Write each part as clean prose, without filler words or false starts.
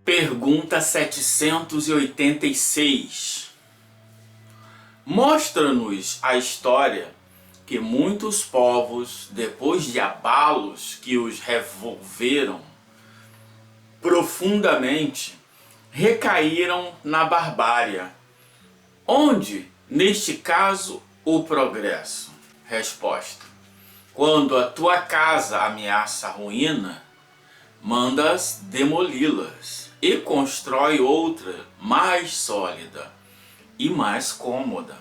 Pergunta 786. Mostra-nos a história que muitos povos, depois de abalos que os revolveram profundamente, recaíram na barbárie. Onde, neste caso, o progresso? Resposta: quando a tua casa ameaça a ruína, mandas demoli-las e constrói outra mais sólida e mais cômoda.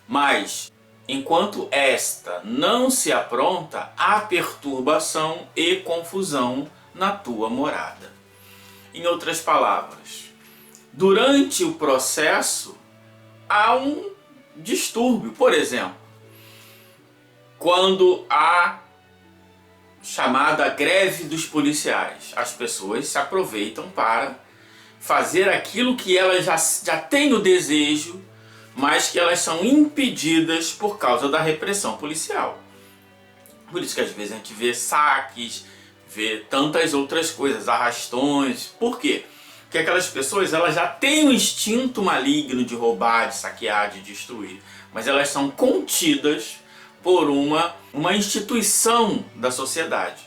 Mas, enquanto esta não se apronta, há perturbação e confusão na tua morada. Em outras palavras, durante o processo há um distúrbio. Por exemplo, quando há chamada greve dos policiais, as pessoas se aproveitam para fazer aquilo que elas já têm o desejo, mas que elas são impedidas por causa da repressão policial. Por isso que às vezes a gente vê saques, vê tantas outras coisas, arrastões. Por quê? Porque aquelas pessoas elas já têm um instinto maligno de roubar, de saquear, de destruir, mas elas são contidas por uma instituição da sociedade.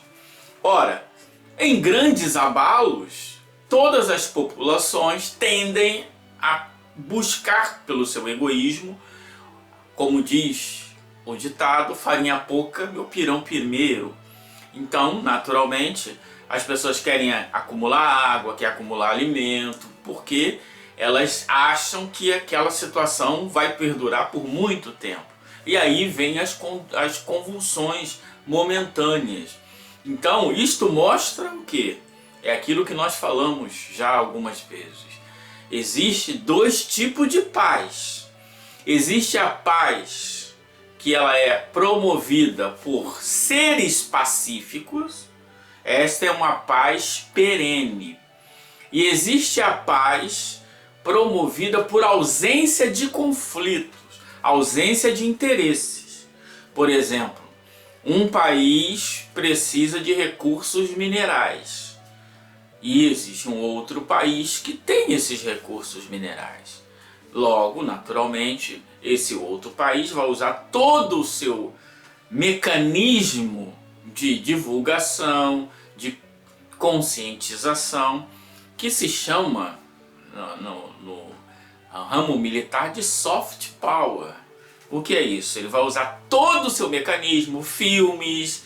Ora, em grandes abalos, todas as populações tendem a buscar pelo seu egoísmo, como diz o ditado, farinha pouca, meu pirão primeiro. Então, naturalmente, as pessoas querem acumular água, querem acumular alimento, porque elas acham que aquela situação vai perdurar por muito tempo. E aí vem as convulsões momentâneas. Então, isto mostra o quê? É aquilo que nós falamos já algumas vezes. Existe dois tipos de paz. Existe a paz que ela é promovida por seres pacíficos. Esta é uma paz perene. E existe a paz promovida por ausência de conflitos, ausência de interesses. Por exemplo, um país precisa de recursos minerais e existe um outro país que tem esses recursos minerais. Logo, naturalmente, esse outro país vai usar todo o seu mecanismo de divulgação, de conscientização, que se chama no ramo militar de soft power. O que é isso? Ele vai usar todo o seu mecanismo, filmes,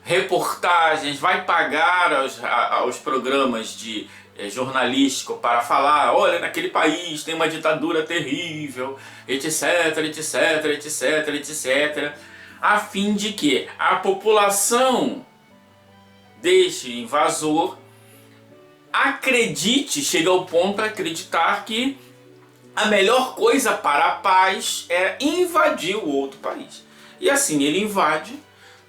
reportagens, vai pagar aos programas de jornalístico para falar, olha, naquele país tem uma ditadura terrível, etc, etc, etc, etc, a fim de que a população deste invasor acredite, chega ao ponto de acreditar que a melhor coisa para a paz é invadir o outro país. E assim ele invade,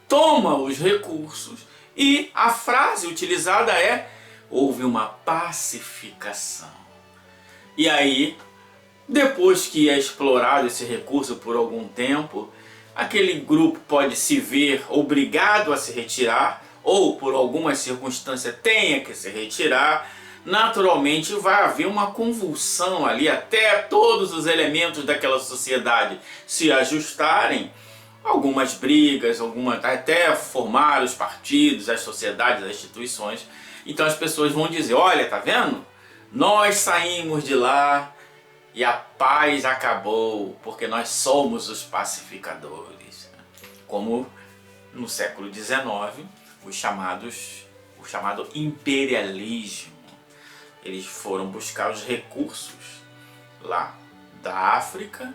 toma os recursos e a frase utilizada é: houve uma pacificação. E aí, depois que é explorado esse recurso por algum tempo, aquele grupo pode se ver obrigado a se retirar, ou por alguma circunstância tenha que se retirar. Naturalmente vai haver uma convulsão ali, até todos os elementos daquela sociedade se ajustarem, algumas brigas, até formar os partidos, as sociedades, as instituições. Então as pessoas vão dizer, olha, tá vendo? Nós saímos de lá e a paz acabou, porque nós somos os pacificadores. Como no século XIX, o chamado imperialismo. Eles foram buscar os recursos lá da África,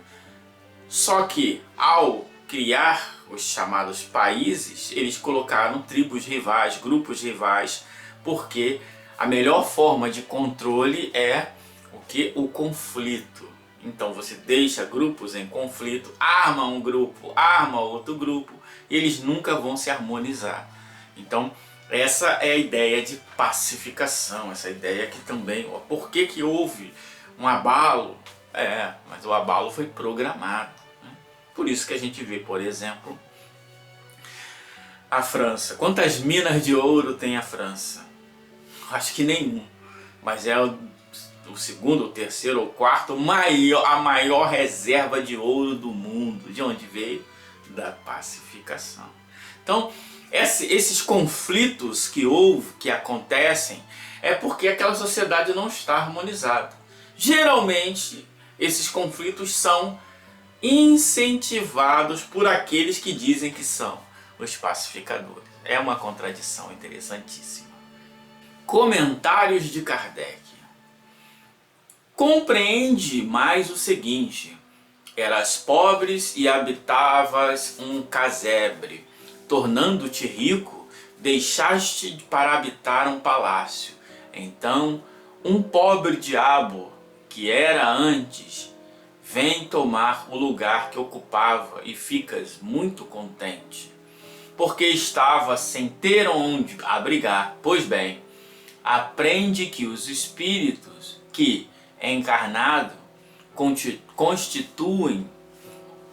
só que ao criar os chamados países, eles colocaram tribos rivais, grupos rivais, porque a melhor forma de controle é o que? O conflito. Então você deixa grupos em conflito, arma um grupo, arma outro grupo, e eles nunca vão se harmonizar. Então essa é a ideia de pacificação, essa ideia que também, por que houve um abalo? Mas o abalo foi programado, né? Por isso que a gente vê, por exemplo, a França. Quantas minas de ouro tem a França? Acho que nenhum. mas é o segundo, o terceiro ou quarto a maior reserva de ouro do mundo. De onde veio? Da pacificação. Então, esses conflitos que acontecem, é porque aquela sociedade não está harmonizada. Geralmente, esses conflitos são incentivados por aqueles que dizem que são os pacificadores. É uma contradição interessantíssima. Comentários de Kardec. Compreende mais o seguinte: eras pobres e habitavas um casebre, tornando-te rico, deixaste para habitar um palácio. Então, um pobre diabo, que era antes, vem tomar o lugar que ocupava e ficas muito contente, porque estava sem ter onde abrigar. Pois bem, aprende que os espíritos que, encarnado, constituem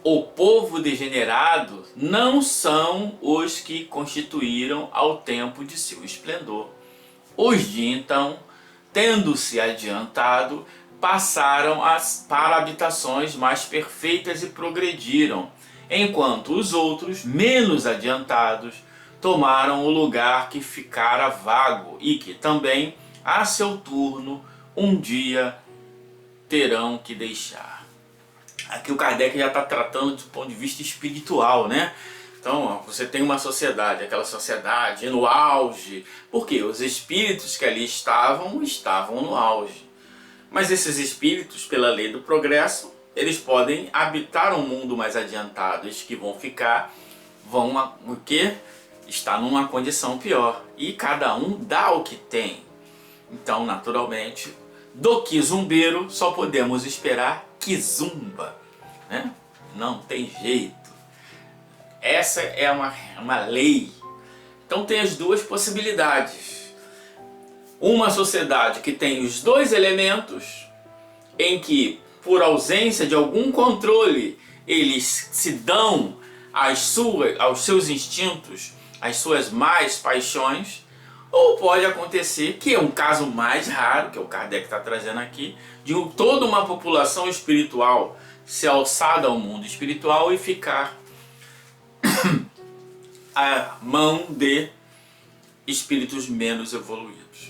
o povo degenerado não são os que constituíram ao tempo de seu esplendor. Os de então, tendo-se adiantado, passaram para habitações mais perfeitas e progrediram, enquanto os outros, menos adiantados, tomaram o lugar que ficara vago e que também, a seu turno, um dia terão que deixar. Aqui o Kardec já está tratando do ponto de vista espiritual, né? Então, você tem uma sociedade, aquela sociedade no auge. Por quê? Os espíritos que ali estavam no auge. Mas esses espíritos, pela lei do progresso, eles podem habitar um mundo mais adiantado. Os que vão o quê? Estar numa condição pior. E cada um dá o que tem. Então, naturalmente, do quizumbeiro só podemos esperar quizumba, né? Não tem jeito. Essa é uma lei. Então tem as duas possibilidades. Uma sociedade que tem os dois elementos, em que, por ausência de algum controle, eles se dão aos seus instintos, às suas más paixões. Ou pode acontecer, que é um caso mais raro, que o Kardec está trazendo aqui, de toda uma população espiritual ser alçada ao mundo espiritual e ficar à mão de espíritos menos evoluídos.